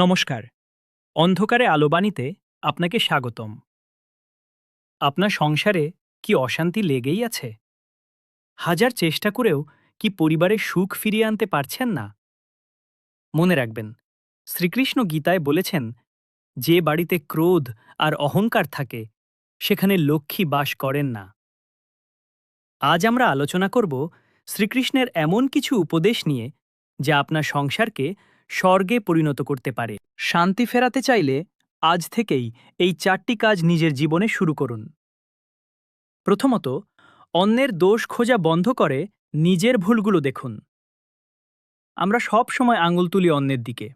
নমস্কার। অন্ধকারে আলোবাণীতে আপনাকে স্বাগতম। আপনার সংসারে কি অশান্তি লেগেই আছে? হাজার চেষ্টা করেও কি পরিবারের সুখ ফিরিয়ে আনতে পারছেন না? মনে রাখবেন, শ্রীকৃষ্ণ গীতায় বলেছেন, যে বাড়িতে ক্রোধ আর অহংকার থাকে, সেখানে লক্ষ্মী বাস করেন না। আজ আমরা আলোচনা করব শ্রীকৃষ্ণের এমন কিছু উপদেশ নিয়ে, যা আপনার সংসারকে স্বর্গে পরিণত করতে পারে। শান্তি ফেরাতে চাইলে আজ থেকেই এই 4টি কাজ নিজের জীবনে শুরু করুন। প্রথমত, অন্যের দোষ খোঁজা বন্ধ করে নিজের ভুলগুলো দেখুন। আমরা সব সময় আঙুল তুলি অন্যের দিকে।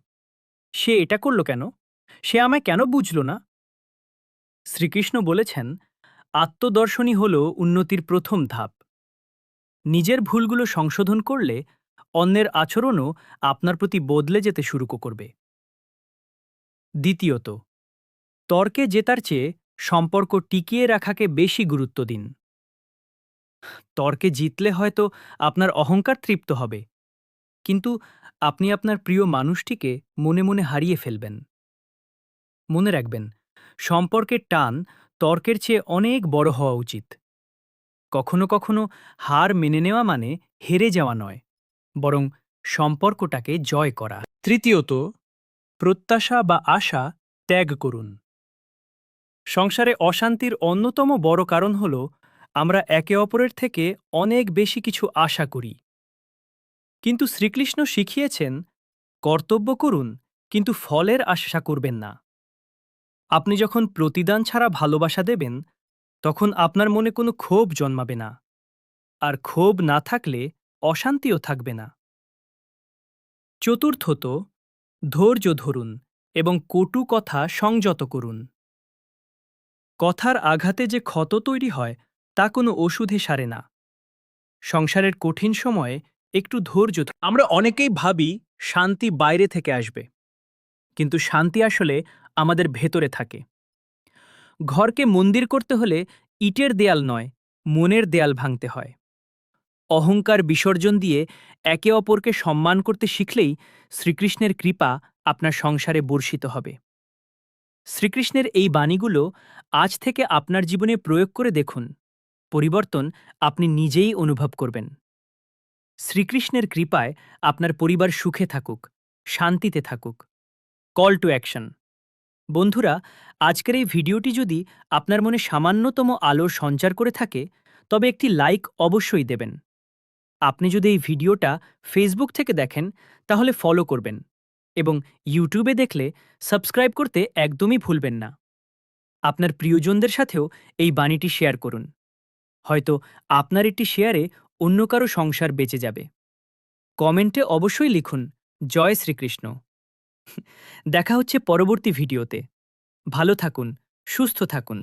সে এটা করল কেন? সে আমায় কেন বুঝল না? শ্রীকৃষ্ণ বলেছেন, আত্মদর্শনই হল উন্নতির প্রথম ধাপ। নিজের ভুলগুলো সংশোধন করলে অন্যের আচরণও আপনার প্রতি বদলে যেতে শুরু করবে। দ্বিতীয়ত, তর্কে জেতার চেয়ে সম্পর্ক টিকিয়ে রাখাকে বেশি গুরুত্ব দিন। তর্কে জিতলে হয়তো আপনার অহংকার তৃপ্ত হবে, কিন্তু আপনি আপনার প্রিয় মানুষটিকে মনে মনে হারিয়ে ফেলবেন। মনে রাখবেন, সম্পর্কের টান তর্কের চেয়ে অনেক বড় হওয়া উচিত। কখনো কখনো হার মেনে নেওয়া মানে হেরে যাওয়া নয়, বরং সম্পর্কটাকে জয় করা। তৃতীয়ত, প্রত্যাশা বা আশা ত্যাগ করুন। সংসারে অশান্তির অন্যতম বড় কারণ হল আমরা একে অপরের থেকে অনেক বেশি কিছু আশা করি। কিন্তু শ্রীকৃষ্ণ শিখিয়েছেন, কর্তব্য করুন, কিন্তু ফলের আশা করবেন না। আপনি যখন প্রতিদান ছাড়া ভালোবাসা দেবেন, তখন আপনার মনে কোনো ক্ষোভ জন্মাবে না, আর ক্ষোভ না থাকলে অশান্তিও থাকবে না। চতুর্থত, ধৈর্য ধরুন এবং কটু কথা সংযত করুন। কথার আঘাতে যে ক্ষত তৈরি হয়, তা কোনো ওষুধে সারে না। সংসারের কঠিন সময়ে একটু ধৈর্য আমরা অনেকেই ভাবি শান্তি বাইরে থেকে আসবে, কিন্তু শান্তি আসলে আমাদের ভেতরে থাকে। ঘরকে মন্দির করতে হলে ইটের দেয়াল নয়, মনের দেয়াল ভাঙতে হয়। অহংকার বিসর্জন দিয়ে একে অপরকে সম্মান করতে শিখলেই শ্রীকৃষ্ণের কৃপা আপনার সংসারে বর্ষিত হবে। শ্রীকৃষ্ণের এই বাণীগুলো আজ থেকে আপনার জীবনে প্রয়োগ করে দেখুন। পরিবর্তন আপনি নিজেই অনুভব করবেন। শ্রীকৃষ্ণের কৃপায় আপনার পরিবার সুখে থাকুক, শান্তিতে থাকুক। Call to action. বন্ধুরা, আজকের এই ভিডিওটি যদি আপনার মনে সামান্যতম আলোর সঞ্চার করে থাকে, তবে একটি লাইক অবশ্যই দেবেন। আপনি যদি এই ভিডিওটা ফেসবুক থেকে দেখেন, তাহলে ফলো করবেন, এবং ইউটিউবে দেখলে সাবস্ক্রাইব করতে একদমই ভুলবেন না। আপনার প্রিয়জনদের সাথেও এই বাণীটি শেয়ার করুন। হয়তো আপনার একটি শেয়ারে অন্য কারো সংসার বেঁচে যাবে। কমেন্টে অবশ্যই লিখুন, জয় শ্রীকৃষ্ণ। দেখা হচ্ছে পরবর্তী ভিডিওতে। ভালো থাকুন, সুস্থ থাকুন।